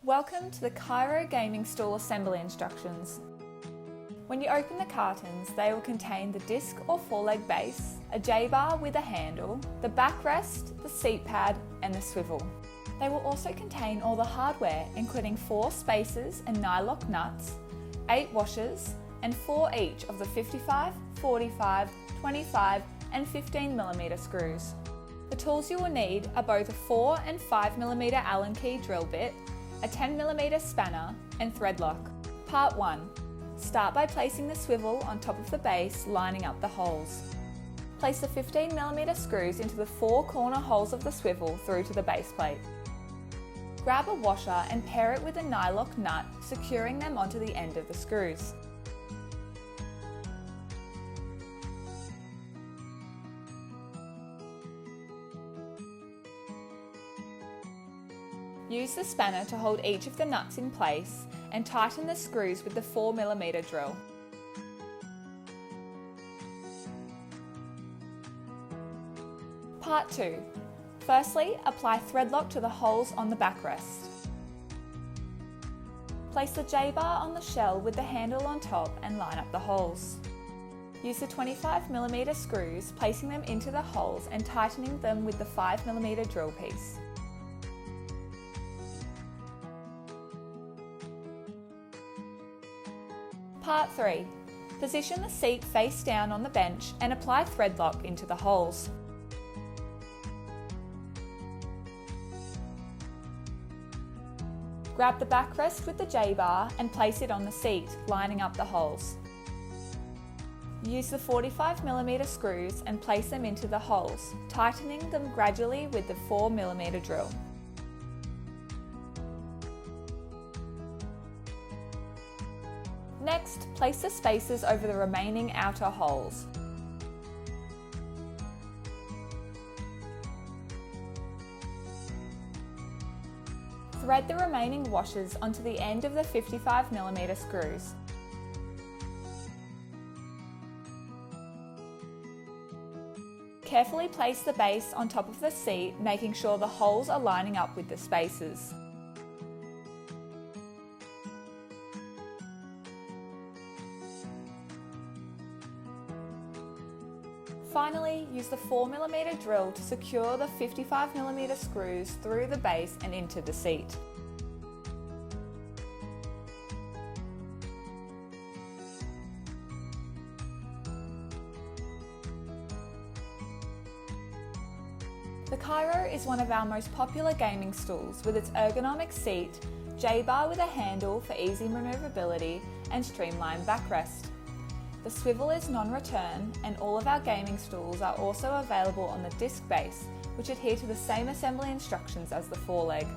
Welcome to the Cairo gaming stool assembly instructions. When you open the cartons, they will contain the disc or four-leg base, a J-bar with a handle, the backrest, the seat pad and the swivel. They will also contain all the hardware, including 4 spacers and nylock nuts, 8 washers and 4 each of the 55, 45, 25 and 15mm screws. The tools you will need are both a 4 and 5mm Allen key drill bit, a 10mm spanner and thread lock. Part 1. Start by placing the swivel on top of the base, lining up the holes. Place the 15mm screws into the 4 corner holes of the swivel through to the base plate. Grab a washer and pair it with a nylock nut, securing them onto the end of the screws. Use the spanner to hold each of the nuts in place and tighten the screws with the 4mm drill. Part 2. Firstly, apply thread lock to the holes on the backrest. Place the J-bar on the shell with the handle on top and line up the holes. Use the 25mm screws, placing them into the holes and tightening them with the 5mm drill piece. Part 3. Position the seat face down on the bench and apply thread lock into the holes. Grab the backrest with the J-bar and place it on the seat, lining up the holes. Use the 45mm screws and place them into the holes, tightening them gradually with the 4mm drill. Next, place the spacers over the remaining outer holes. Thread the remaining washers onto the end of the 55mm screws. Carefully place the base on top of the seat, making sure the holes are lining up with the spacers. Finally, use the 4mm drill to secure the 55mm screws through the base and into the seat. The Cairo is one of our most popular gaming stools with its ergonomic seat, J-bar with a handle for easy manoeuvrability and streamlined backrest. The swivel is non-return and all of our gaming stools are also available on the disc base, which adhere to the same assembly instructions as the foreleg.